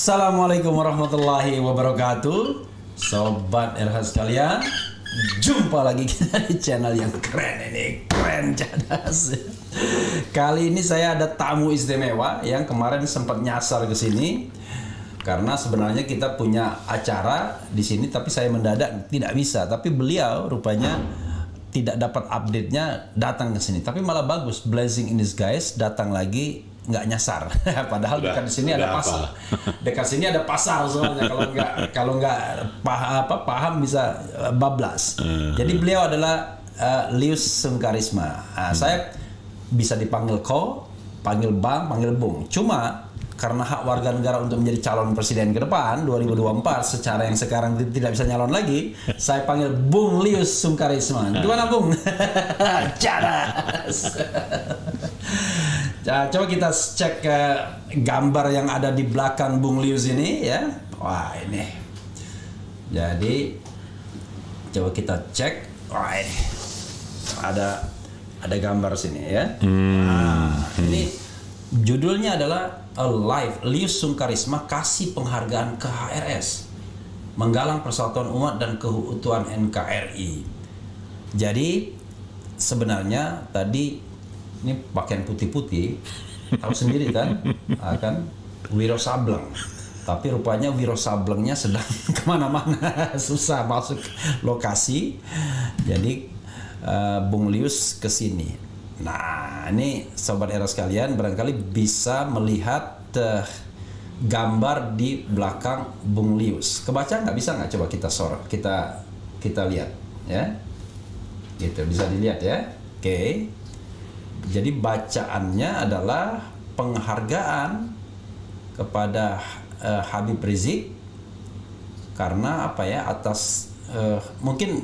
Assalamualaikum warahmatullahi wabarakatuh. Sobat RH sekalian, jumpa lagi kita di channel yang keren ini, keren cadas. Kali ini saya ada tamu istimewa yang kemarin sempat nyasar ke sini karena sebenarnya kita punya acara di sini, tapi saya mendadak tidak bisa. Tapi beliau rupanya tidak dapat update-nya, datang ke sini. Tapi malah bagus, blessing in disguise, datang lagi nggak nyasar. Padahal dekat di sini ada pasar. Dekat sini ada pasar soalnya, kalau nggak paham bisa bablas. Jadi beliau adalah Lius Sungkarisma. Saya bisa dipanggil Ko, panggil Bang, panggil Bung. Cuma karena hak warga negara untuk menjadi calon presiden ke depan 2024 secara yang sekarang tidak bisa nyalon lagi, saya panggil Bung Lius Sungkarisma. Gimana Bung? Cadas. Coba kita cek gambar yang ada di belakang Bung Lius ini ya. Wah ini. Jadi coba kita cek. Wah ini ada gambar sini ya. Ini judulnya adalah Alive, Lius Sungkarisma kasih penghargaan ke HRS, menggalang persatuan umat dan keutuhan NKRI. Jadi sebenarnya tadi ini pakaian putih-putih, tahu sendiri kan, kan Wiro Sableng. Tapi rupanya Wiro Sablengnya sedang kemana-mana, susah masuk lokasi. Jadi Bung Lius kesini. Nah, ini sobat era sekalian barangkali bisa melihat gambar di belakang Bung Lius. Kebaca nggak, bisa nggak? Coba kita sorot, kita lihat ya. Gitu, bisa dilihat ya. Oke. Jadi bacaannya adalah penghargaan kepada Habib Rizik karena apa ya, atas mungkin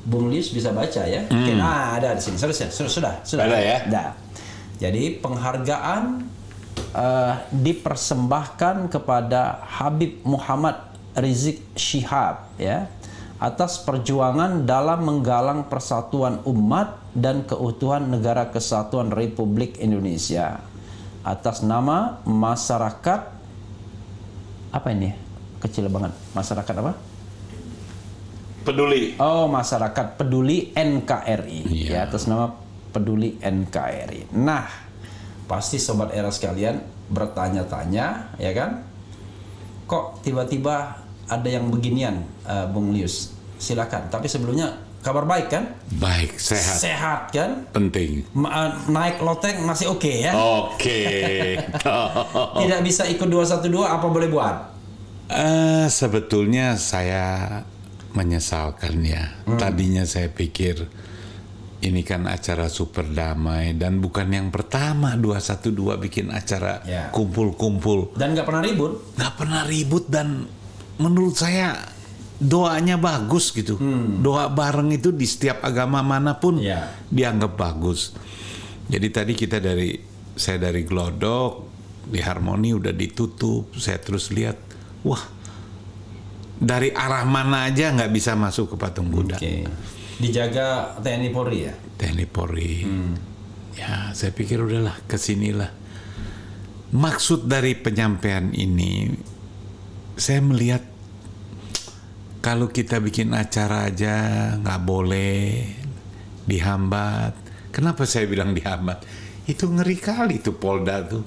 Bung Lius bisa baca ya. Oke, nah ada di sini. Sudah. Ada ya. Ada. Jadi penghargaan dipersembahkan kepada Habib Muhammad Rizik Syihab ya, atas perjuangan dalam menggalang persatuan umat dan keutuhan Negara Kesatuan Republik Indonesia atas nama masyarakat apa ini? Kecil banget. Masyarakat apa? Peduli. Oh, masyarakat peduli NKRI. Iya. Ya, atas nama peduli NKRI. Nah, pasti sobat era sekalian bertanya-tanya, ya kan? Kok tiba-tiba ada yang beginian, Bung Lius? Silakan. Tapi sebelumnya kabar baik kan? Baik, sehat. Sehat kan? Penting. Naik loteng masih oke ya? Oke. Tidak bisa ikut 212, apa boleh buat? Sebetulnya saya menyesalkan ya. Tadinya saya pikir ini kan acara super damai dan bukan yang pertama 212 bikin acara kumpul-kumpul. Dan nggak pernah ribut? Nggak pernah ribut, dan menurut saya doanya bagus gitu. Doa bareng itu di setiap agama manapun dianggap bagus. Jadi tadi saya dari Glodok, di Harmoni udah ditutup. Saya terus lihat, wah, dari arah mana aja nggak bisa masuk ke Patung Buddha. Oke. Dijaga TNI Polri ya? TNI Polri. Ya, saya pikir udahlah, kesinilah. Maksud dari penyampaian ini, saya melihat kalau kita bikin acara aja nggak boleh dihambat. Kenapa saya bilang dihambat? Itu ngeri kali tuh Polda tuh.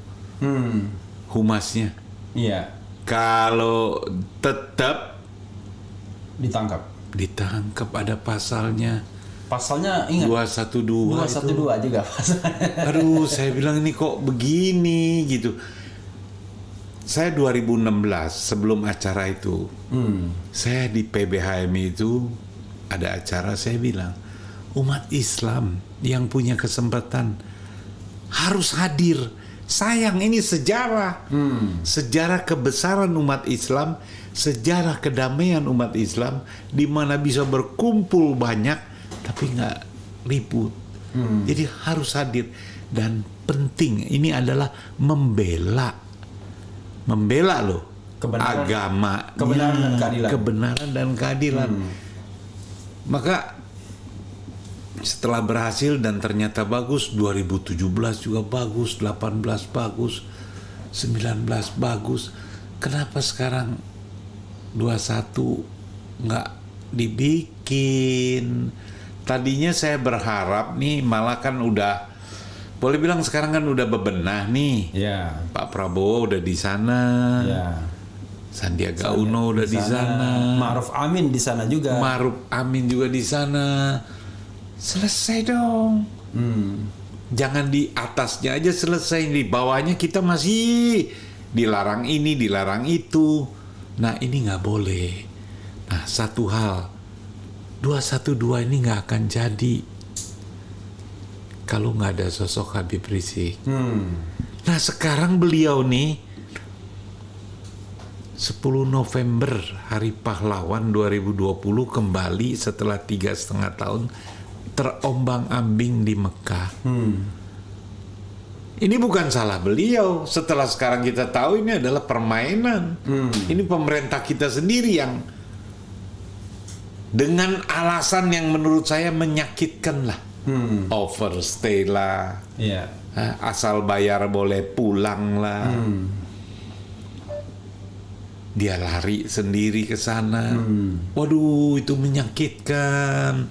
Humasnya. Iya. Kalau tetap ditangkap ada pasalnya. Pasalnya ingat 212 juga. Aduh, saya bilang ini kok begini gitu. Saya 2016 sebelum acara itu, saya di PBHMI itu ada acara, saya bilang umat Islam yang punya kesempatan harus hadir. Sayang, ini sejarah. Sejarah kebesaran umat Islam, sejarah kedamaian umat Islam, di mana bisa berkumpul banyak tapi nggak ribut. Jadi harus hadir, dan penting ini adalah membela loh agama, kebenaran dan keadilan. Maka setelah berhasil dan ternyata bagus, 2017 juga bagus, 18 bagus, 19 bagus. kenapa sekarang 21 nggak dibikin? Tadinya saya berharap nih, malah kan udah, boleh bilang sekarang kan udah bebenah nih. Ya. Pak Prabowo udah di sana, Ya. Sandiaga Uno udah di sana, Ma'ruf Amin di sana juga. Ma'ruf Amin juga di sana. Selesai dong. Jangan di atasnya aja selesai, di bawahnya kita masih dilarang ini, dilarang itu. Nah ini nggak boleh. Nah satu hal, 212 ini nggak akan jadi kalau nggak ada sosok Habib Rizik. Nah sekarang beliau nih 10 November Hari Pahlawan 2020 kembali setelah 3,5 tahun terombang-ambing di Mekah. Ini bukan salah beliau. Setelah sekarang kita tahu ini adalah permainan. Ini pemerintah kita sendiri yang dengan alasan yang menurut saya menyakitkan lah. Overstay lah. Iya. Asal bayar boleh pulang lah. Dia lari sendiri ke sana. Waduh, itu menyakitkan.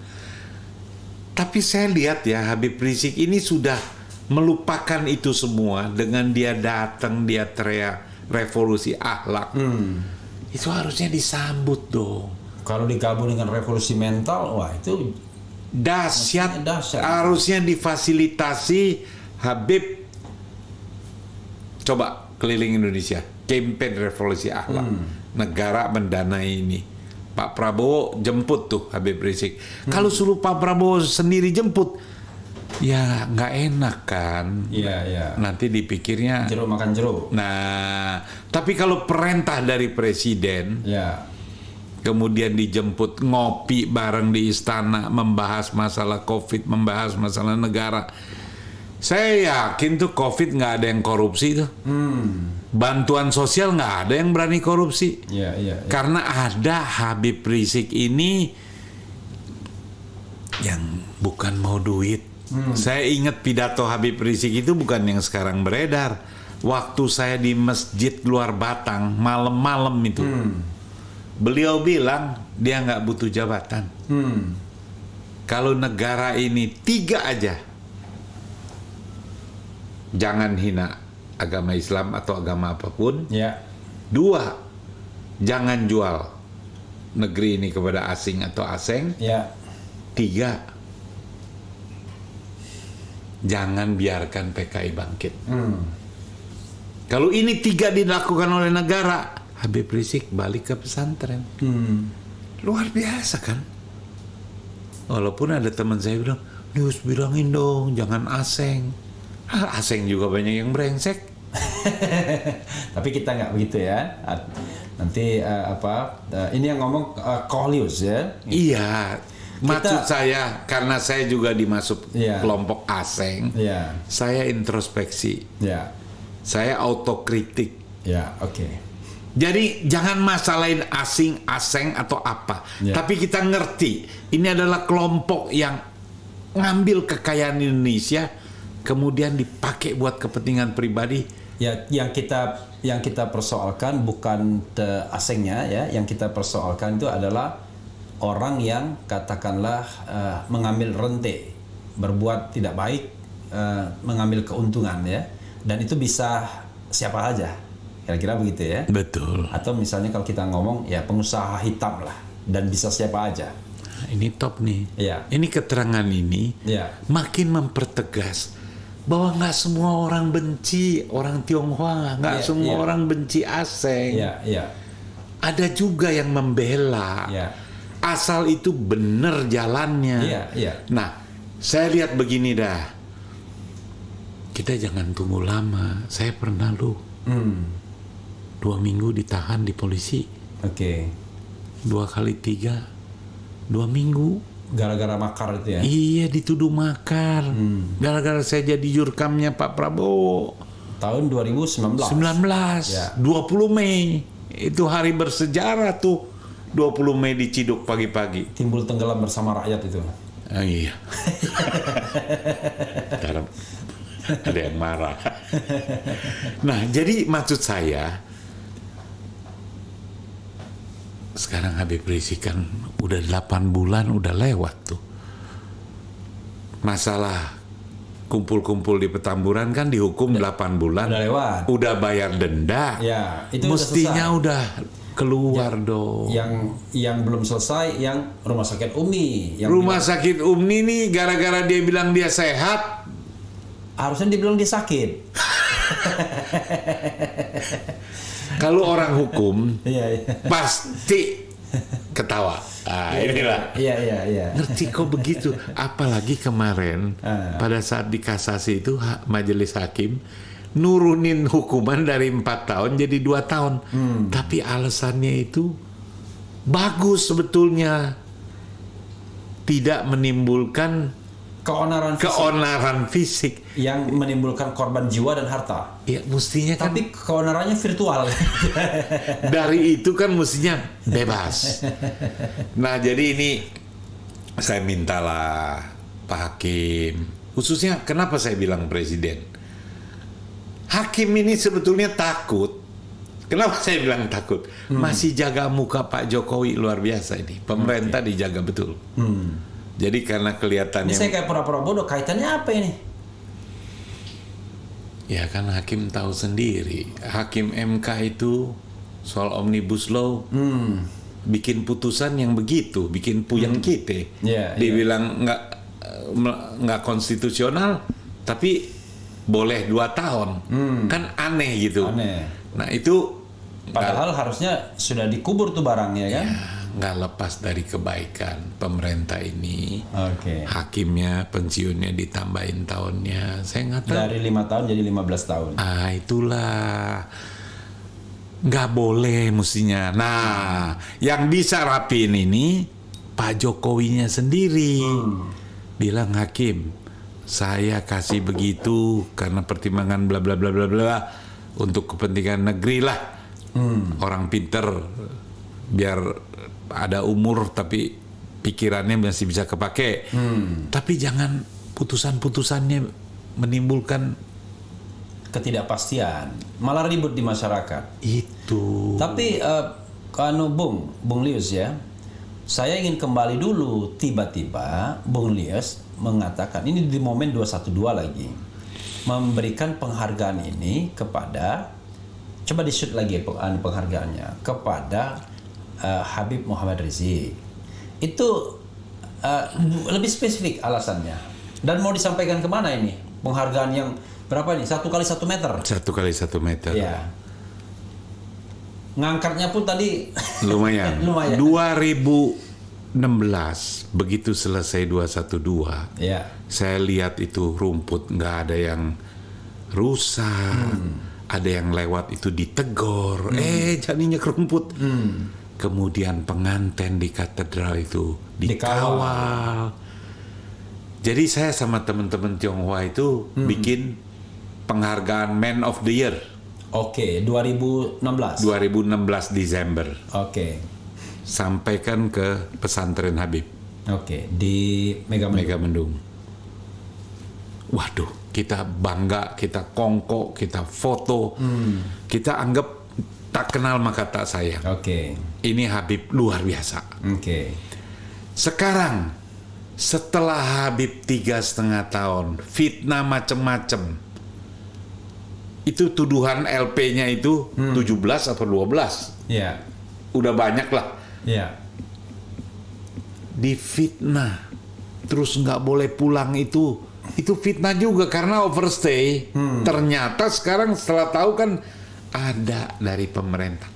Tapi saya lihat ya, Habib Rizik ini sudah melupakan itu semua dengan dia datang, dia teriak revolusi akhlak. Itu harusnya disambut dong. Kalau digabung dengan revolusi mental, wah itu Dahsyat. dahsyat. Harusnya difasilitasi Habib. Coba keliling Indonesia, campaign revolusi akhlak. Negara mendanai ini. Pak Prabowo jemput tuh Habib Rizik. Kalau suruh Pak Prabowo sendiri jemput, ya nggak enak kan. Iya, iya. Nanti dipikirnya. Jeruk makan jeruk. Nah, tapi kalau perintah dari presiden, Ya. kemudian dijemput ngopi bareng di istana, membahas masalah COVID, membahas masalah negara. Saya yakin tuh COVID nggak ada yang korupsi tuh. Bantuan sosial nggak ada yang berani korupsi. Iya, iya. Karena ada Habib Rizik ini yang bukan mau duit. Saya ingat pidato Habib Rizik itu bukan yang sekarang beredar. Waktu saya di masjid luar Batang malam-malam itu, beliau bilang dia nggak butuh jabatan. Kalau negara ini 3 aja, jangan hina agama Islam atau agama apapun. Ya. 2, jangan jual negeri ini kepada asing atau asing. Ya. 3, jangan biarkan PKI bangkit. Kalau ini 3 dilakukan oleh negara, Habib Rizik balik ke pesantren. Luar biasa kan? Walaupun ada teman saya bilang, "News bilangin dong, jangan asing." Asing juga banyak yang brengsek. Tapi kita nggak begitu ya. Nanti ini yang ngomong Kohlius ya. Iya, maksud saya karena saya juga dimasuk Iya. kelompok asing. Ya. Saya introspeksi, Ya. saya autokritik. Ya, oke. Jadi jangan masalahin asing atau apa. Ya. Tapi kita ngerti ini adalah kelompok yang ngambil kekayaan Indonesia kemudian dipakai buat kepentingan pribadi. Ya, yang kita persoalkan bukan asingnya ya, yang kita persoalkan itu adalah orang yang katakanlah mengambil rente, berbuat tidak baik, mengambil keuntungan ya, dan itu bisa siapa aja, kira-kira begitu ya. Betul. Atau misalnya kalau kita ngomong ya pengusaha hitam lah, dan bisa siapa aja. Ini top nih. Ya. Ini keterangan ini Ya. makin mempertegas bahwa nggak semua orang benci orang Tionghoa, nggak Iya, semua iya. orang benci asing. Ya, ya, Ada juga yang membela. ya. Asal itu benar jalannya. Iya, iya. Nah, saya lihat begini dah. Kita jangan tunggu lama. Saya pernah 2 minggu ditahan di polisi. Oke. 2 kali 3, 2 minggu. Gara-gara makar itu ya. Iya, dituduh makar. Gara-gara saya jadi jurkamnya Pak Prabowo. Tahun 2019. 19, Ya. 20 Mei. Itu hari bersejarah tuh. 20 Mei di Ciduk pagi-pagi. Timbul tenggelam bersama rakyat itu. Iya. Karena ada yang marah. Nah, jadi maksud saya, Sekarang Habib Rizik kan udah 8 bulan udah lewat tuh. Masalah kumpul-kumpul di Petamburan kan dihukum 8 bulan. Udah lewat. Udah bayar denda. Ya, itu mestinya udah udah keluar dong. Yang belum selesai yang rumah sakit Umi. Rumah sakit Umi nih gara-gara dia bilang dia sehat. Harusnya dibilang dia sakit. Kalau orang hukum Iya. pasti ketawa. Inilah. Iya. Ngerti kok begitu. Apalagi kemarin pada saat di kasasi itu majelis hakim nurunin hukuman dari 4 tahun jadi 2 tahun. Tapi alasannya itu bagus sebetulnya. Tidak menimbulkan keonaran fisik yang menimbulkan korban jiwa dan harta. Ya mestinya kan. Tapi keonarannya virtual. Dari itu kan mestinya bebas. Nah jadi ini saya mintalah Pak Hakim, khususnya kenapa saya bilang presiden. Hakim ini sebetulnya takut. Kenapa saya bilang takut? Masih jaga muka Pak Jokowi luar biasa ini. Pemerintah dijaga betul. Jadi karena kelihatannya. Ini saya kayak pura-pura bodoh. Kaitannya apa ini? Ya kan Hakim tahu sendiri. Hakim MK itu soal Omnibus Law bikin putusan yang begitu, bikin puyeng kita. Dibilang nggak konstitusional, tapi boleh 2 tahun. Kan aneh gitu. Aneh. Nah itu padahal harusnya sudah dikubur tuh barangnya kan? Ya, nggak lepas dari kebaikan pemerintah ini. Oke. Hakimnya pensiunnya ditambahin tahunnya. Saya nggak tahu. Dari 5 tahun jadi 15 tahun. Itulah. Nggak boleh mestinya. Nah, yang bisa rapiin ini Pak Jokowinya sendiri. Bilang hakim, saya kasih begitu karena pertimbangan bla bla bla bla bla untuk kepentingan negeri lah. Orang pinter biar ada umur tapi pikirannya masih bisa kepake. Tapi jangan putusan-putusannya menimbulkan ketidakpastian, malah ribut di masyarakat. Itu. Tapi Bung Lius ya, saya ingin kembali dulu. Tiba-tiba Bung Lius mengatakan ini di momen 212 lagi memberikan penghargaan ini kepada, coba di-shoot lagi penghargaannya kepada Habib Muhammad Rizik. Itu lebih spesifik alasannya. Dan mau disampaikan kemana ini? Penghargaan yang berapa ini? 1 kali 1 meter? 1 kali 1 meter. Ya. Ngangkatnya pun tadi lumayan. lumayan. 2016 begitu selesai 212. Ya. Saya lihat itu rumput nggak ada yang rusak. Ada yang lewat itu ditegor. Jadinya kerumput. Kemudian pengantin di katedral itu dikawal. Jadi saya sama teman-teman Tionghoa itu bikin penghargaan Man of the Year. Oke, 2016 Desember. Oke. Sampaikan ke pesantren Habib. Oke, di Megamendung. Waduh, kita bangga, kita kongko, kita foto. Kita anggap tak kenal maka tak sayang. Oke. Ini Habib luar biasa. Oke. Sekarang setelah Habib 3,5 tahun fitnah macem-macem, itu tuduhan LP-nya itu 17 atau 12. Ya. Udah banyak lah. Ya. Difitnah terus nggak boleh pulang itu fitnah juga karena overstay. Ternyata sekarang setelah tahu kan ada dari pemerintah.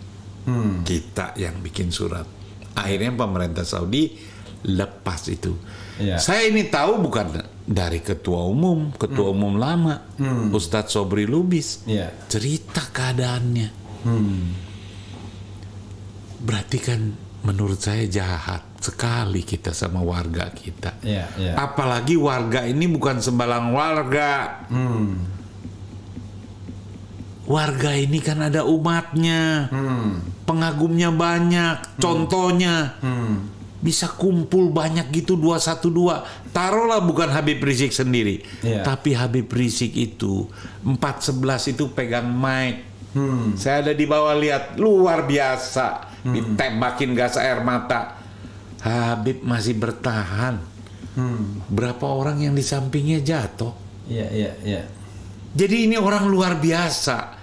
Kita yang bikin surat. Akhirnya pemerintah Saudi lepas itu. Ya. Saya ini tahu bukan dari ketua umum lama, Ustadz Sobri Lubis. Ya. Cerita keadaannya. Berarti kan menurut saya jahat sekali kita sama warga kita. Ya. Apalagi warga ini bukan sembarang warga. Warga ini kan ada umatnya, pengagumnya banyak, contohnya bisa kumpul banyak gitu 212. Taruhlah bukan Habib Rizik sendiri, tapi Habib Rizik itu 411 itu pegang mic. Saya ada di bawah lihat luar biasa. ditembakin gas air mata. Habib masih bertahan. Berapa orang yang di sampingnya jatuh? Iya. Jadi ini orang luar biasa.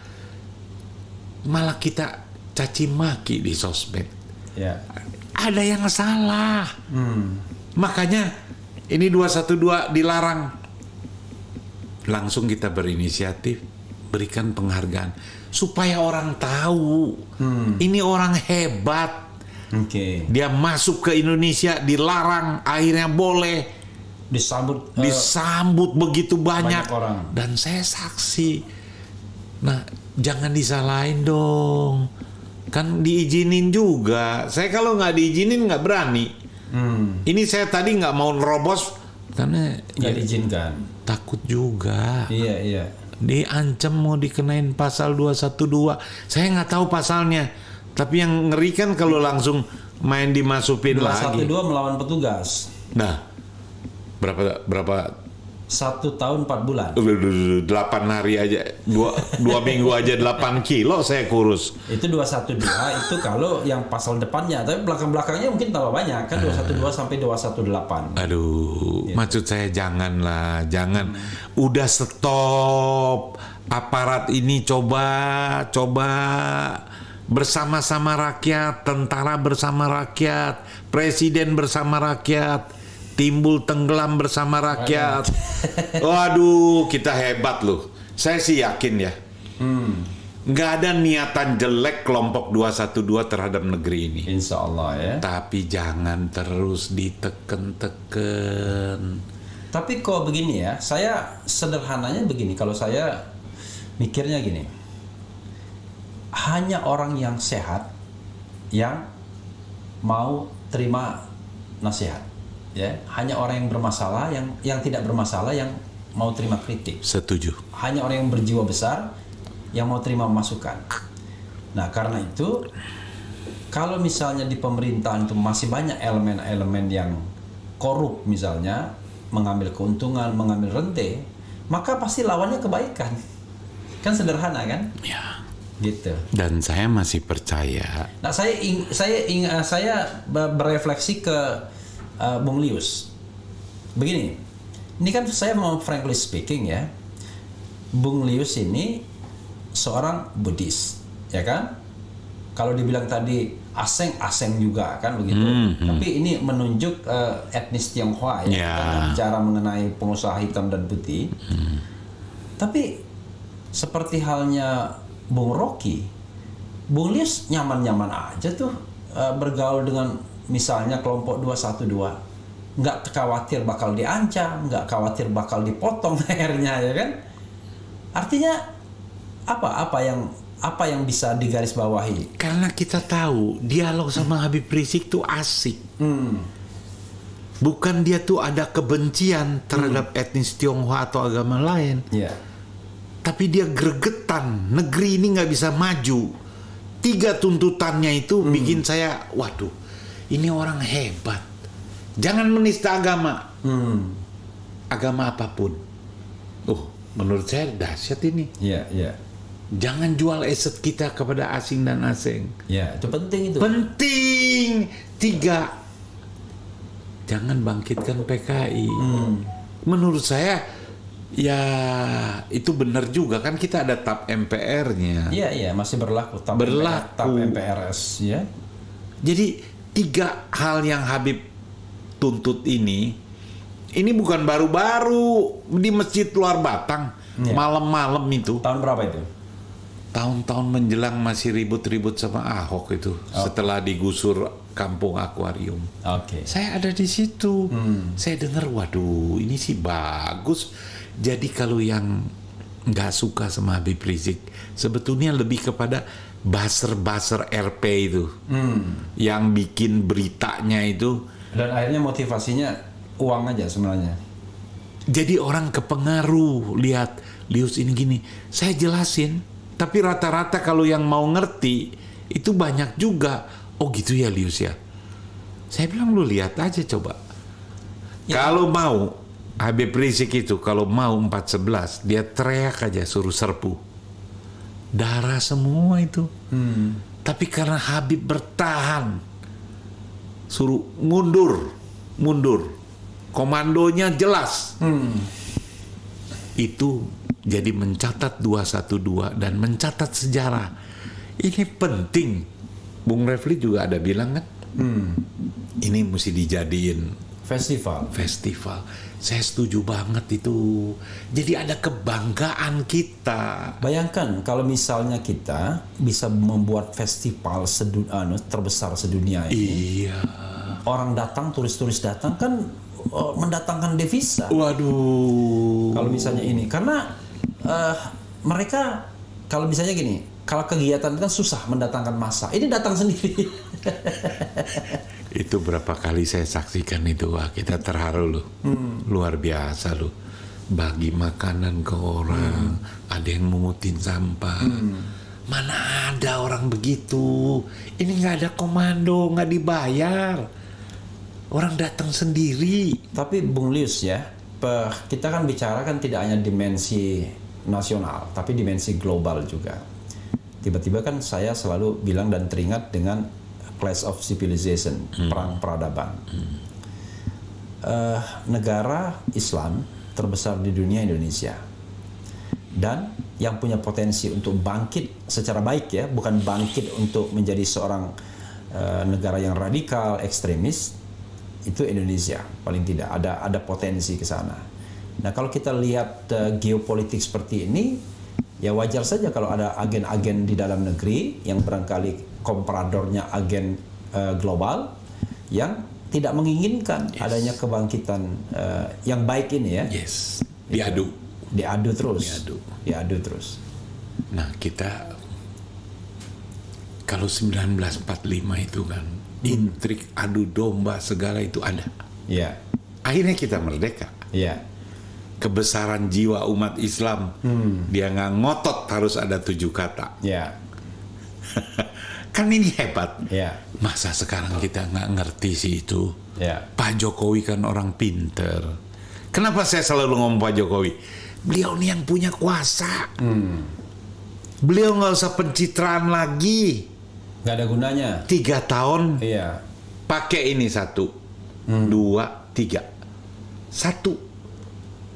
Malah kita caci maki di sosmed. Iya. Ada yang salah. Makanya ini 212 dilarang. Langsung kita berinisiatif, berikan penghargaan supaya orang tahu ini orang hebat. Oke. Dia masuk ke Indonesia dilarang, akhirnya boleh. Disambut begitu banyak orang. Dan saya saksi. Nah, jangan disalahin dong. Kan diizinin juga. Saya kalau nggak diizinin nggak berani. Ini saya tadi nggak mau nerobos karena Nggak diizinkan. takut juga. Iya. Diancam mau dikenain pasal 212. Saya nggak tahu pasalnya. Tapi yang ngeri kan kalau langsung main dimasukin lagi. 212 melawan petugas. Nah, berapa 1 tahun 4 bulan. 8 hari aja, 2 minggu aja 8 kilo saya kurus. Itu 212 itu kalau yang pasal depannya, tapi belakang-belakangnya mungkin tambah banyak kan 212 sampai 218. Aduh, maksud saya janganlah, jangan. Udah stop. Aparat ini coba bersama-sama rakyat, tentara bersama rakyat, presiden bersama rakyat, timbul tenggelam bersama rakyat. Waduh, kita hebat loh. Saya sih yakin ya. Nggak ada niatan jelek kelompok 212 terhadap negeri ini. Insya Allah ya. Tapi jangan terus diteken-teken. Tapi kok begini ya, saya sederhananya begini, kalau saya mikirnya gini. Hanya orang yang sehat yang mau terima nasihat. Ya, hanya orang yang bermasalah yang tidak bermasalah yang mau terima kritik. Setuju. Hanya orang yang berjiwa besar yang mau terima masukan. Nah, karena itu kalau misalnya di pemerintahan itu masih banyak elemen-elemen yang korup misalnya, mengambil keuntungan, mengambil rente, maka pasti lawannya kebaikan. Kan sederhana kan? Ya. Gitu. Dan saya masih percaya. Nah, saya berefleksi ke Bung Lius. Begini, ini kan saya mau frankly speaking ya, Bung Lius ini seorang Buddhis, ya kan? Kalau dibilang tadi aseng juga kan begitu. Tapi ini menunjuk etnis Tionghoa ya. Kita bicara mengenai pengusaha hitam dan putih. Tapi seperti halnya Bung Rocky, Bung Lius nyaman-nyaman aja tuh bergaul dengan misalnya kelompok 212. Nggak khawatir bakal diancam, nggak khawatir bakal dipotong lehernya, ya kan? Artinya apa yang bisa digarisbawahi? Karena kita tahu dialog sama Habib Rizik tuh asik. Bukan dia tuh ada kebencian terhadap etnis Tionghoa atau agama lain. Yeah. Tapi dia gregetan, negeri ini nggak bisa maju. 3 tuntutannya itu bikin saya, waduh, ini orang hebat. Jangan menista agama, agama apapun. Menurut saya dahsyat ini. Iya. Jangan jual aset kita kepada asing dan asing. Ya, itu penting itu. Penting. 3, jangan bangkitkan PKI. Menurut saya, ya itu benar juga kan kita ada TAP MPR-nya. Iya, masih berlaku. TAP MPRS ya. Jadi 3 hal yang Habib tuntut ini bukan baru-baru di Masjid Luar Batang. Malam-malam itu. Tahun berapa itu? Tahun-tahun menjelang masih ribut-ribut sama Ahok itu. Setelah digusur kampung akuarium. Saya ada di situ. Saya dengar, waduh, ini sih bagus. Jadi kalau yang nggak suka sama Habib Rizik, sebetulnya lebih kepada buzzer RP itu, yang bikin beritanya itu. Dan akhirnya motivasinya uang aja sebenarnya. Jadi orang kepengaruh, lihat Lius ini gini. Saya jelasin, tapi rata-rata kalau yang mau ngerti itu banyak juga. Oh gitu ya Lius ya. Saya bilang lu lihat aja coba. Kalau mau Habib Rizik itu kalau mau 411 dia teriak aja suruh serpu. Darah semua itu. Tapi karena Habib bertahan, suruh mundur. Komandonya jelas. Itu jadi mencatat 212 dan mencatat sejarah. Ini penting. Bung Refli juga ada bilang kan, ini mesti dijadiin Festival. Saya setuju banget itu. Jadi ada kebanggaan kita. Bayangkan kalau misalnya kita bisa membuat festival terbesar sedunia ini. Iya. Orang datang, turis-turis datang kan mendatangkan devisa. Waduh. Kalau misalnya ini, karena mereka kalau misalnya gini, kalau kegiatan kan susah mendatangkan massa. Ini datang sendiri. Itu berapa kali saya saksikan itu, wah kita terharu loh. Luar biasa loh. Bagi makanan ke orang, ada yang mengutin sampah. Mana ada orang begitu? Ini nggak ada komando, nggak dibayar. Orang datang sendiri. Tapi Bung Lius ya, kita kan bicara kan tidak hanya dimensi nasional, tapi dimensi global juga. Tiba-tiba kan saya selalu bilang dan teringat dengan Clash of Civilization, perang peradaban. Negara Islam terbesar di dunia Indonesia, dan yang punya potensi untuk bangkit secara baik ya, bukan bangkit untuk menjadi seorang negara yang radikal, ekstremis, itu Indonesia paling tidak ada potensi ke sana. Nah kalau kita lihat geopolitik seperti ini, ya wajar saja kalau ada agen-agen di dalam negeri yang barangkali kompradornya agen global yang tidak menginginkan adanya kebangkitan yang baik ini ya. Yes. Diadu terus. Nah kita kalau 1945 itu kan intrik, adu domba segala itu ada. Iya. Akhirnya kita merdeka. Iya. Kebesaran jiwa umat Islam, dia nggak ngotot harus ada 7 kata. Iya. Kan ini hebat. Iya. Masa sekarang kita nggak ngerti sih itu? Iya. Pak Jokowi kan orang pinter. Kenapa saya selalu ngomong Pak Jokowi? Beliau nih yang punya kuasa. Beliau nggak usah pencitraan lagi. Nggak ada gunanya. 3 tahun. Iya. Pakai ini 1, 2, 3. 1.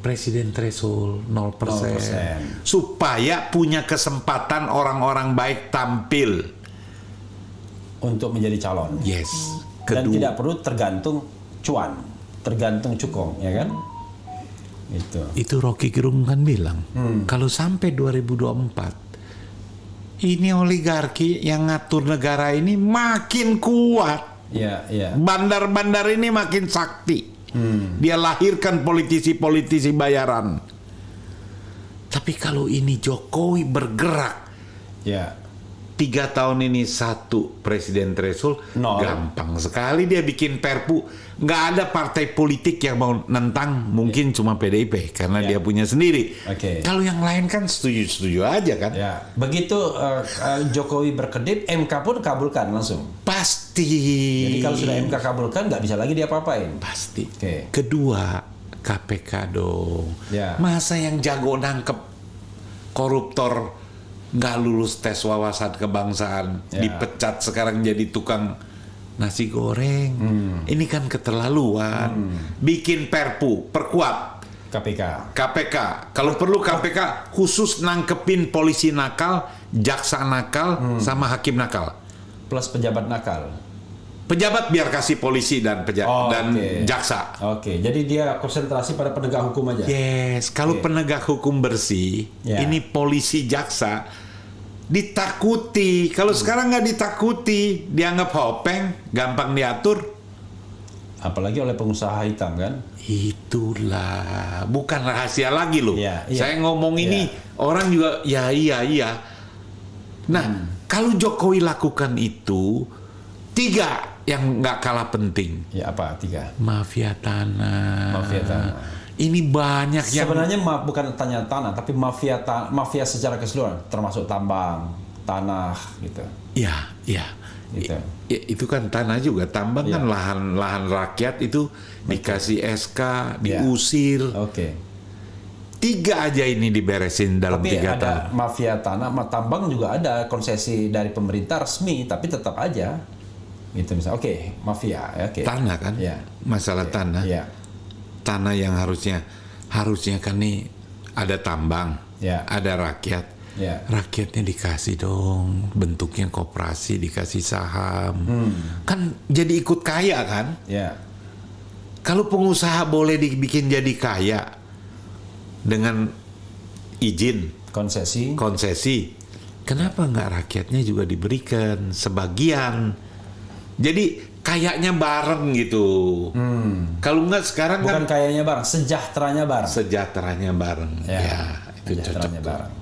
Presiden threshold 0%. Supaya punya kesempatan orang-orang baik tampil. Untuk menjadi calon. Yes. Dan tidak perlu tergantung cuan, tergantung cukong, ya kan? Itu Rocky Gerung kan bilang, kalau sampai 2024, ini oligarki yang ngatur negara ini makin kuat. Iya, iya. Bandar-bandar ini makin sakti. Dia lahirkan politisi-politisi bayaran. Tapi kalau ini Jokowi bergerak, ya 3 tahun ini 1 presiden threshold, gampang sekali dia bikin perpu. Nggak ada partai politik yang mau nentang, mungkin cuma PDIP karena dia punya sendiri. Kalau yang lain kan setuju-setuju aja kan. Ya. Begitu Jokowi berkedip, MK pun kabulkan langsung. Pasti. Jadi kalau sudah MK kabulkan, nggak bisa lagi diapa-apain. Pasti. Kedua, KPK dong. Masa yang jago nangkep koruptor nggak lulus tes wawasan kebangsaan, dipecat sekarang jadi tukang nasi goreng. Ini kan keterlaluan. Bikin perpu, perkuat KPK. Kalau perlu KPK khusus nangkepin polisi nakal, jaksa nakal, sama hakim nakal. Plus pejabat nakal. Pejabat biar kasih polisi dan jaksa. Jadi dia konsentrasi pada penegak hukum aja. Yes, kalau penegak hukum bersih, ini polisi jaksa ditakuti. Kalau sekarang nggak ditakuti, dianggap hopeng, gampang diatur. Apalagi oleh pengusaha hitam kan? Itulah, bukan rahasia lagi loh. Saya ngomong ini orang juga iya. Nah, kalau Jokowi lakukan itu, 3 yang nggak kalah penting. Ya apa 3? Mafia tanah. Ini banyak yang sebenarnya bukan tanya tanah, tapi mafia secara keseluruhan, termasuk tambang, tanah gitu. Iya. Gitu. Itu kan tanah juga, tambang kan lahan rakyat itu dikasih SK, diusir. 3 aja ini diberesin dalam Tapi 3 tahun. ada mafia tanah, tambang juga ada konsesi dari pemerintah resmi, tapi tetap aja gitu misalnya. Oke, mafia, oke. Tanah kan, Ya. masalah tanah. Ya, Tanah yang harusnya kan nih ada tambang, Ya. ada rakyat. ya, Rakyatnya dikasih dong, bentuknya koperasi, dikasih saham. Kan jadi ikut kaya kan? ya, Kalau pengusaha boleh dibikin jadi kaya dengan izin, konsesi, kenapa nggak rakyatnya juga diberikan sebagian? Jadi kayaknya bareng gitu. Kalau nggak sekarang bukan kan kayaknya bareng, sejahteranya bareng. sejahteranya bareng. Ya, itu cocok. Sejahteranya tuh. bareng.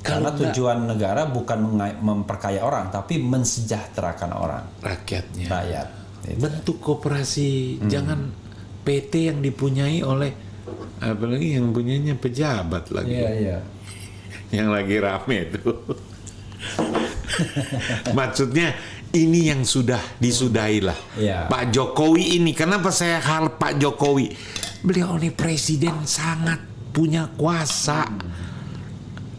Kalau Karena nggak, tujuan negara bukan memperkaya orang, tapi mensejahterakan orang, rakyatnya. rakyat. Gitu. Bentuk koperasi, jangan PT yang dipunyai oleh, apalagi yang punyanya pejabat lagi. Iya, iya. Yang lagi rame tuh. Maksudnya ini yang sudah disudahi lah. Iya. Pak Jokowi ini, kenapa saya hal Pak Jokowi? Beliau ini presiden sangat punya kuasa.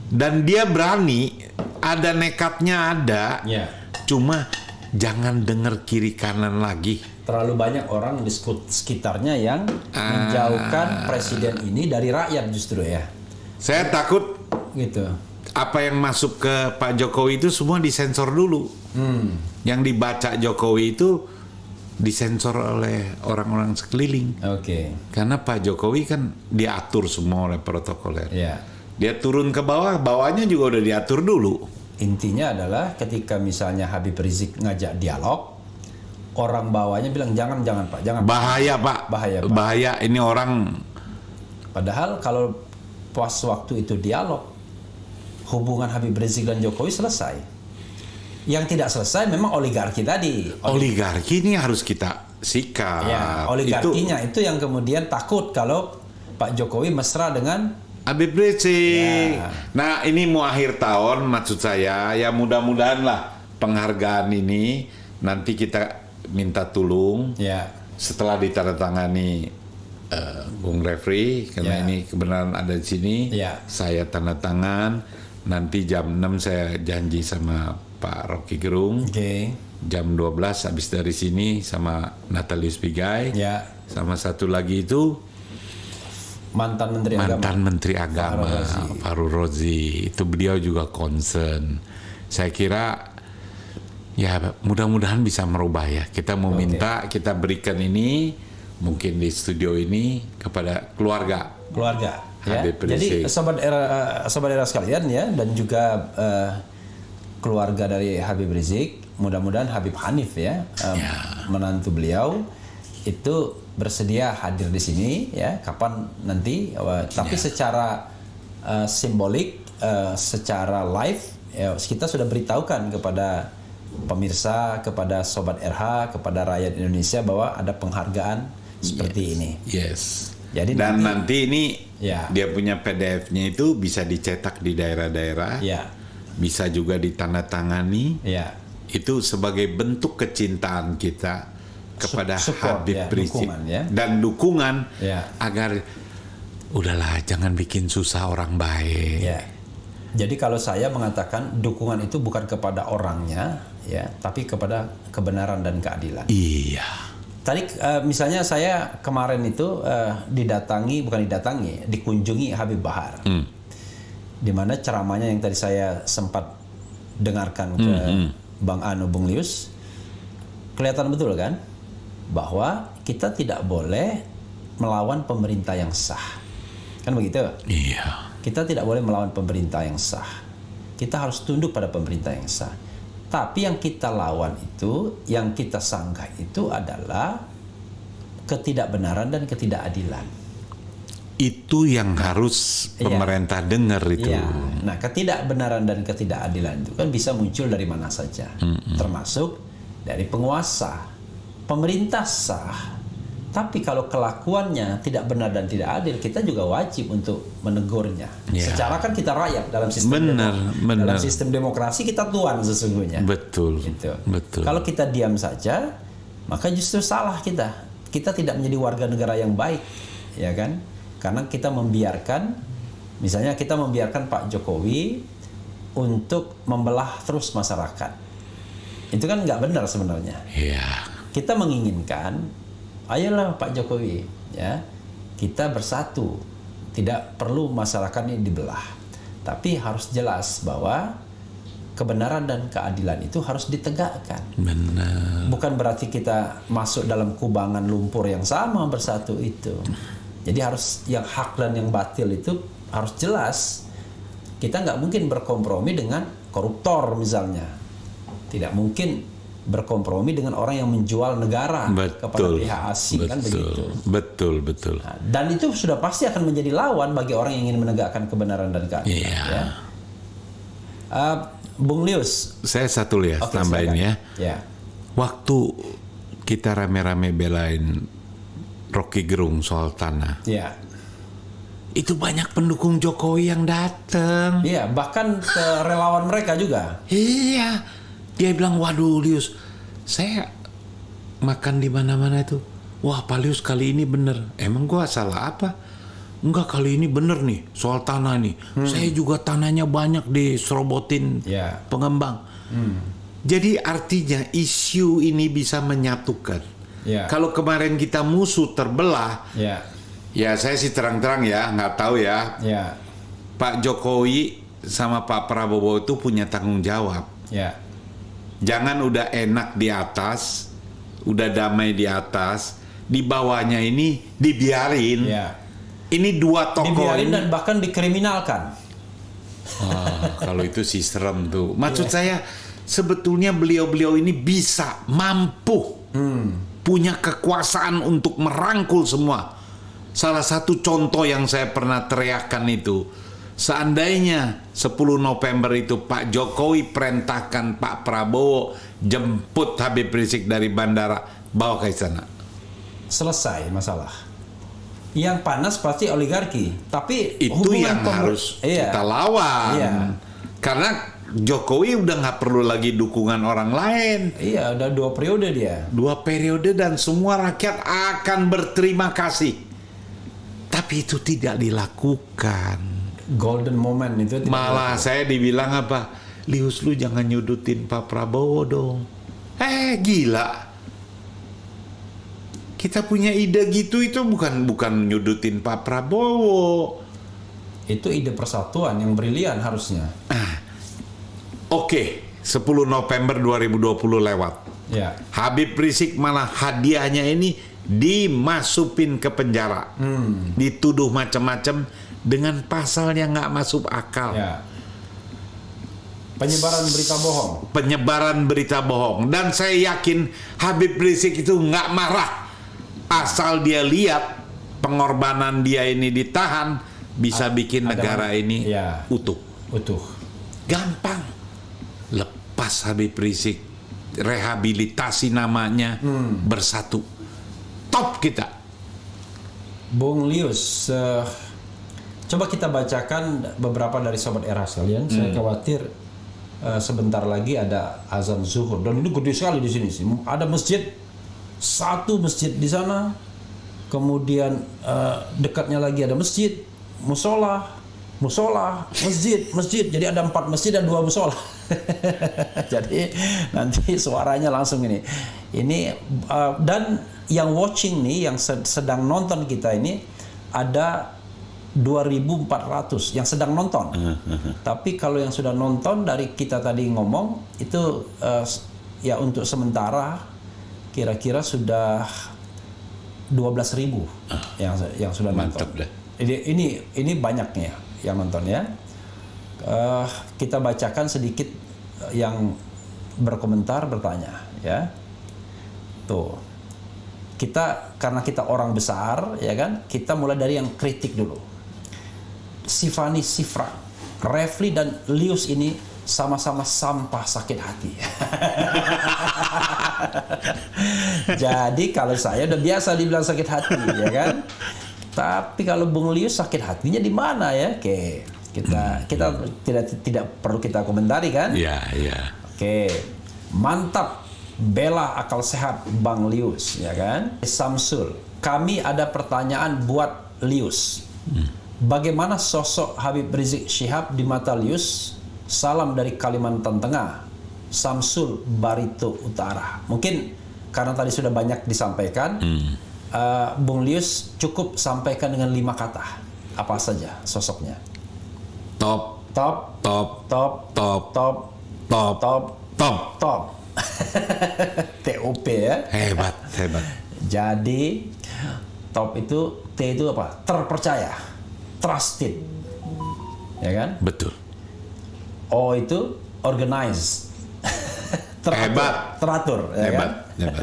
Dan dia berani, ada nekatnya ada. Iya. Cuma jangan dengar kiri kanan lagi. Terlalu banyak orang di sekitarnya yang menjauhkan presiden ini dari rakyat justru ya. Saya takut Gitu. apa yang masuk ke Pak Jokowi itu semua disensor dulu. Yang dibaca Jokowi itu disensor oleh orang-orang sekeliling. Oke. Karena Pak Jokowi kan diatur semua oleh protokoler. Ya. Dia turun ke bawah, bawahnya juga udah diatur dulu. Intinya adalah ketika misalnya Habib Rizik ngajak dialog, orang bawahnya bilang jangan Pak, jangan. Bahaya Pak. Bahaya, Pak. Bahaya, ini orang. Padahal kalau pas waktu itu dialog, hubungan Habib Rizik dan Jokowi selesai. Yang tidak selesai memang oligarki tadi. Oligarki ini harus kita sikap. Ya, oligarkinya itu yang kemudian takut kalau Pak Jokowi mesra dengan Habib Rizik. Ya. Nah, ini mau akhir tahun, maksud saya, ya mudah-mudahan lah penghargaan ini nanti kita minta tolong ya. setelah ditandatangani Bung Refri, karena Ya. ini kebenaran ada di sini. Ya. Saya tanda tangan. Nanti jam 6 saya janji sama Pak Rocky Gerung. Oke. Jam 12 habis dari sini sama Natalius Pigai. Ya. Sama satu lagi itu Mantan Menteri mantan Agama. Menteri Agama Fahrul Razi. Itu beliau juga concern. Saya kira ya mudah-mudahan bisa merubah ya. Kita mau minta, kita berikan ini mungkin di studio ini kepada keluarga. Ya. Habib Jadi Rizik. sobat era sekalian ya, dan juga keluarga dari Habib Rizik, mudah-mudahan Habib Hanif ya, menantu beliau itu bersedia hadir di sini ya, kapan nanti, tapi secara simbolik, secara live ya, kita sudah beritahukan kepada pemirsa, kepada sobat RH, kepada rakyat Indonesia bahwa ada penghargaan seperti ini. Yes. Jadi dan nanti ini Ya. dia punya PDF-nya itu bisa dicetak di daerah-daerah. Ya, Bisa juga ditandatangani. ya. Itu sebagai bentuk kecintaan kita kepada Support, Habib ya, Rizik dukungan, ya. dan dukungan Ya. agar udahlah jangan bikin susah orang baik. Ya. Jadi kalau saya mengatakan dukungan itu bukan kepada orangnya ya, tapi kepada kebenaran dan keadilan. Iya. Tadi misalnya saya kemarin itu dikunjungi Habib Bahar. Di mana ceramahnya yang tadi saya sempat dengarkan ke Bang Anu, Bung Lius, kelihatan betul kan bahwa kita tidak boleh melawan pemerintah yang sah. Kan begitu? Iya. Kita tidak boleh melawan pemerintah yang sah. Kita harus tunduk pada pemerintah yang sah. Tapi yang kita lawan itu, yang kita sanggah itu adalah ketidakbenaran dan ketidakadilan. Itu yang harus pemerintah dengar itu. Iya. Nah, ketidakbenaran dan ketidakadilan itu kan bisa muncul dari mana saja, termasuk dari penguasa. Pemerintah sah, tapi kalau kelakuannya tidak benar dan tidak adil, kita juga wajib untuk menegurnya. Ya. Secara kan kita rakyat dalam sistem dalam sistem demokrasi, kita tuan sesungguhnya. Betul. Gitu. Betul. Kalau kita diam saja, maka justru salah kita. Kita tidak menjadi warga negara yang baik, ya kan? Karena kita membiarkan, misalnya kita membiarkan Pak Jokowi untuk membelah terus masyarakat. Itu kan nggak benar sebenarnya. Iya. Kita menginginkan, ayolah Pak Jokowi, ya, kita bersatu. Tidak perlu masyarakat ini dibelah. Tapi harus jelas bahwa kebenaran dan keadilan itu harus ditegakkan. Benar. Bukan berarti kita masuk dalam kubangan lumpur yang sama bersatu itu. Jadi harus yang hak dan yang batil itu harus jelas. Kita nggak mungkin berkompromi dengan koruptor misalnya. Tidak mungkin berkompromi dengan orang yang menjual negara kepada pihak asing, kan begitu. Betul. Nah, dan itu sudah pasti akan menjadi lawan bagi orang yang ingin menegakkan kebenaran dan keadilan. Iya. Ya. Bung Lius, Saya satu ya, tambahin ya. Ya. Waktu kita rame-rame belain Rocky Gerung soal tanah, Ya. itu banyak pendukung Jokowi yang datang. Iya, bahkan ke relawan mereka juga. Iya, dia bilang, waduh Lius, saya makan di mana-mana itu. Wah Pak Lius kali ini bener. Emang gua salah apa? Enggak, kali ini bener nih soal tanah nih. Saya juga tanahnya banyak diserobotin pengembang. Jadi artinya isu ini bisa menyatukan. Kalau kemarin kita musuh terbelah, ya saya sih terang-terang ya, nggak tahu ya. Pak Jokowi sama Pak Prabowo itu punya tanggung jawab. Jangan udah enak di atas, udah damai di atas, di bawahnya ini dibiarin. Ini dua tokoh dibiarin ini, dan bahkan dikriminalkan. kalau itu sih serem tuh. Maksud saya sebetulnya beliau-beliau ini bisa, mampu, punya kekuasaan untuk merangkul semua. Salah satu contoh yang saya pernah teriakkan itu, seandainya 10 November itu Pak Jokowi perintahkan Pak Prabowo jemput Habib Rizik dari bandara, bawa ke istana. Selesai masalah. Yang panas pasti oligarki, tapi itu yang harus kita lawan. Karena Jokowi udah nggak perlu lagi dukungan orang lain. Iya, udah 2 periode dia. 2 periode dan semua rakyat akan berterima kasih. Tapi itu tidak dilakukan. Golden moment itu tidak malah dilakukan. Saya dibilang apa? Lius, lu jangan nyudutin Pak Prabowo dong. Gila. Kita punya ide gitu, itu bukan nyudutin Pak Prabowo. Itu ide persatuan yang brilian harusnya. Oke, 10 November 2020 lewat. Habib Rizik malah hadiahnya ini dimasukin ke penjara. Dituduh macam-macam dengan pasal yang nggak masuk akal. Penyebaran berita bohong. Dan saya yakin Habib Rizik itu nggak marah. Asal dia lihat pengorbanan dia ini ditahan, bisa bikin negara ini utuh. Gampang. Lepas Habib Rizik, rehabilitasi namanya, bersatu. Top kita. Bung Lius, coba kita bacakan beberapa dari Sobat Era sekalian. Saya khawatir sebentar lagi ada azan zuhur, dan ini gede sekali di sini. Ada masjid, satu masjid di sana, kemudian dekatnya lagi ada masjid, musola, masjid. Jadi ada 4 masjid dan 2 musola. Jadi nanti suaranya langsung ini. Dan yang watching nih, yang sedang nonton kita ini ada 2.400 yang sedang nonton. Tapi kalau yang sudah nonton dari kita tadi ngomong itu ya untuk sementara kira-kira sudah 12.000 yang sudah nonton. Ini banyaknya yang nonton ya. Kita bacakan sedikit yang berkomentar, bertanya ya. Tuh. Karena kita orang besar ya kan, kita mulai dari yang kritik dulu. Sifani Sifra, Refli dan Lius ini sama-sama sampah sakit hati. Jadi kalau saya udah biasa dibilang sakit hati ya kan. Tapi kalau Bung Lius sakit hatinya di mana ya? Oke, kita tidak perlu kita komentari kan? Iya. Oke. Mantap. Bela akal sehat Bang Lius ya kan. Samsul, kami ada pertanyaan buat Lius. Bagaimana sosok Habib Rizik Syihab di mata Lius? Salam dari Kalimantan Tengah, Samsul Barito Utara. Mungkin karena tadi sudah banyak disampaikan, Bung Lius cukup sampaikan dengan 5 kata. Apa saja sosoknya? Top, Top, top, top, top, top, top, top, top. top. TOP ya. Hebat, hebat. Jadi top itu, T itu apa? Terpercaya, trusted, ya kan? Betul. O itu organized, Hebat. teratur, ya Hebat, kan? hebat.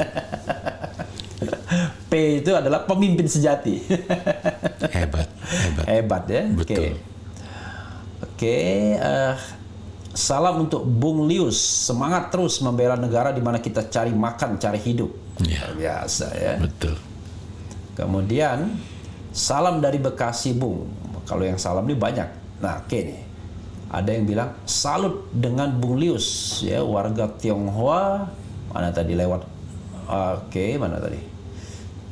P itu adalah pemimpin sejati. Hebat, hebat. Hebat ya. Betul. Oke, salam untuk Bung Lius. Semangat terus membela negara di mana kita cari makan, cari hidup. Ya. Luar biasa ya. Betul. Kemudian salam dari Bekasi Bung. Kalau yang salam ini banyak. Nah, oke nih. Ada yang bilang salut dengan Bung Lius ya, warga Tionghoa. Mana tadi lewat? Oke, mana tadi?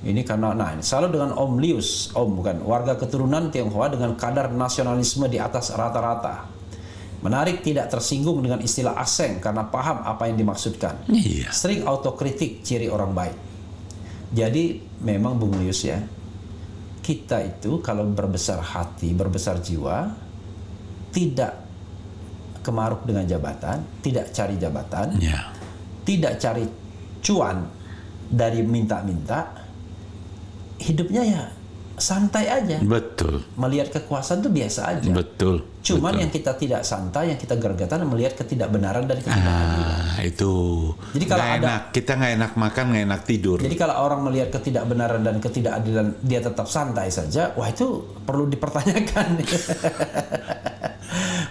Ini karena ini salut dengan Om Lius, Om bukan, warga keturunan Tionghoa dengan kadar nasionalisme di atas rata-rata. Menarik tidak tersinggung dengan istilah asing karena paham apa yang dimaksudkan. Iya. Sering autokritik ciri orang baik. Jadi memang Bung Lius ya, kita itu kalau berbesar hati, berbesar jiwa, tidak kemaruk dengan jabatan, tidak cari jabatan, Ya. tidak cari cuan dari minta-minta, hidupnya ya santai aja. Betul. Melihat kekuasaan itu biasa aja. Betul. Cuman betul. yang kita tidak santai, yang kita gergetan melihat ketidakbenaran dari ketidakadilan. Itu. Jadi kalau nggak ada- enak, kita nggak enak makan, nggak enak tidur. Jadi kalau orang melihat ketidakbenaran dan ketidakadilan dia tetap santai saja, wah itu perlu dipertanyakan.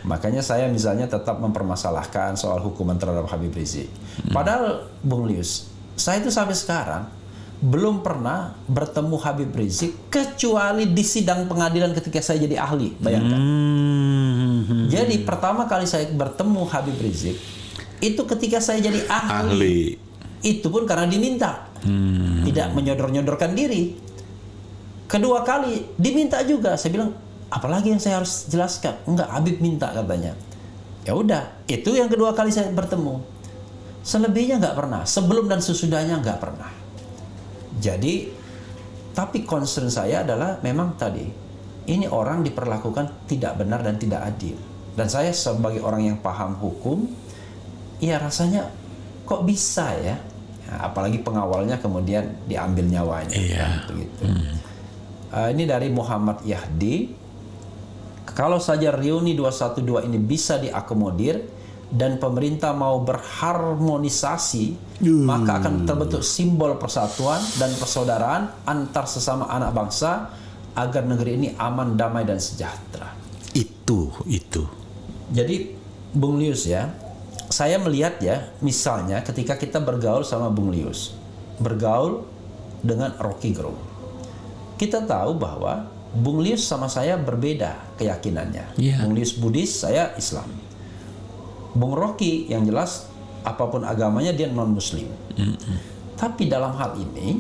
Makanya saya misalnya tetap mempermasalahkan soal hukuman terhadap Habib Rizik. Padahal Bung Lius, saya itu sampai sekarang belum pernah bertemu Habib Rizik kecuali di sidang pengadilan ketika saya jadi ahli. Bayangkan. Jadi pertama kali saya bertemu Habib Rizik itu ketika saya jadi ahli. Itu pun karena diminta. Tidak menyodor-nyodorkan diri. Kedua kali diminta juga. Saya bilang, apalagi yang saya harus jelaskan? Enggak, Habib minta katanya. Ya udah, itu yang kedua kali saya bertemu. Selebihnya nggak pernah. Sebelum dan sesudahnya nggak pernah. Jadi, tapi concern saya adalah memang tadi, ini orang diperlakukan tidak benar dan tidak adil. Dan saya sebagai orang yang paham hukum, ya rasanya kok bisa ya? Nah, apalagi pengawalnya kemudian diambil nyawanya. Iya. Kan, begitu. Ini dari Muhammad Yahdi. Kalau saja reuni 212 ini bisa diakomodir dan pemerintah mau berharmonisasi, maka akan terbentuk simbol persatuan dan persaudaraan antar sesama anak bangsa agar negeri ini aman, damai dan sejahtera. Itu. Jadi Bung Lius ya, saya melihat ya, misalnya ketika kita bergaul sama Bung Lius, bergaul dengan Rocky Gerung, kita tahu bahwa Bung Lius sama saya berbeda keyakinannya. Yeah. Bung Lius Buddhis, saya Islam. Bung Rocky yang jelas apapun agamanya dia non Muslim. Tapi dalam hal ini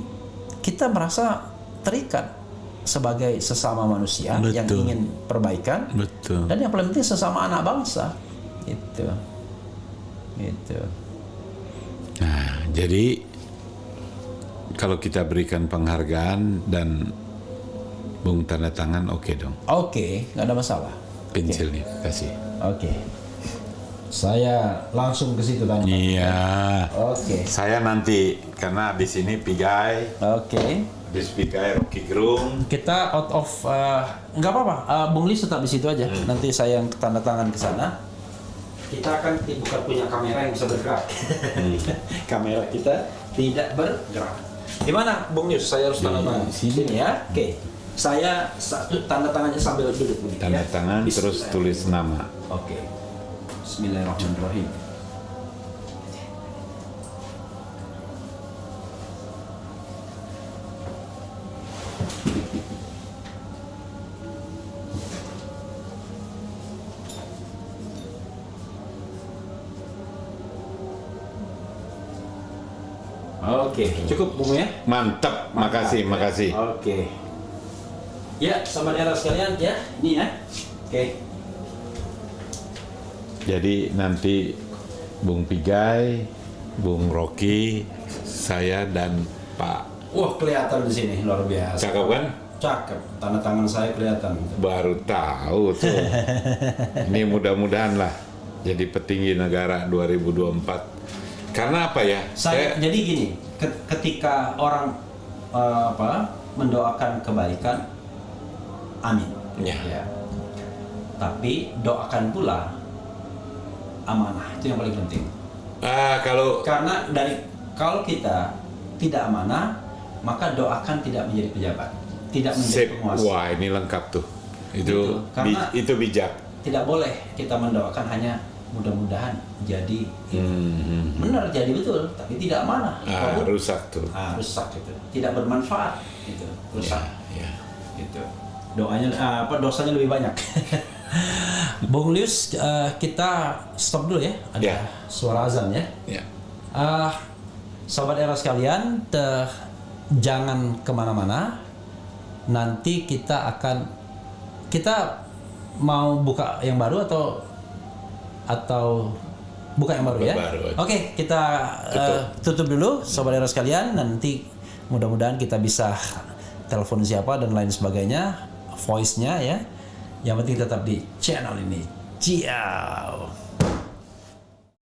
kita merasa terikat sebagai sesama manusia yang Betul. ingin perbaikan. Betul. Dan yang paling penting sesama anak bangsa. Itu. Nah, jadi kalau kita berikan penghargaan dan Bung tanda tangan, oke dong. Oke, nggak ada masalah. Pensilnya kasih. Oke. Saya langsung ke situ tanya. Iya. Oke. Saya nanti karena di sini Pigai, Oke. habis Pigai Rocky Gerung. Kita out of nggak apa-apa. Bung Lis tetap di situ aja. Nanti saya yang tanda tangan ke sana. Kita kan bukan punya kamera yang bisa bergerak. Kamera kita tidak bergerak. Gimana, Bung Lius? Saya harus tanda tangan di sini ya. Oke. Saya tanda tangannya sambil duduk begini. Tanda ya. tangan terus Bismillah. tulis nama. Oke. Bismillahirrahmanirrahim. Oke, cukup Bung ya? Mantap, makasih. Oke. Ya, sobat era sekalian ya, ini ya. Oke. Jadi nanti Bung Pigai, Bung Rocky, saya dan Pak. Wah, kelihatan di sini luar biasa. Cakep kan? Cakep. Tanda tangan saya kelihatan. Baru tahu tuh. Ini mudah-mudahan lah jadi petinggi negara 2024. Karena apa ya? Jadi gini, ketika orang mendoakan kebaikan, amin. Ya. Tapi doakan pula amanah, itu yang paling penting. Karena kalau kita tidak amanah, maka doakan tidak menjadi pejabat, tidak menjadi penguasa. Wah, ini lengkap tuh. Itu Karena itu bijak. tidak boleh kita mendoakan hanya mudah-mudahan jadi benar, jadi betul, tapi tidak amanah. Rusak tuh. Rusak itu, tidak bermanfaat itu, rusak. Ya. Gitu. Doanya dosanya lebih banyak. Bung Lius, kita stop dulu ya. Ada suara azan ya. Ya. Sobat era sekalian, jangan kemana-mana. Nanti kita mau buka yang baru atau buka yang baru ya. Oke, kita tutup dulu sobat era sekalian. Nanti mudah-mudahan kita bisa telepon siapa dan lain sebagainya, voice-nya ya. Yang penting tetap di channel ini. Ciao.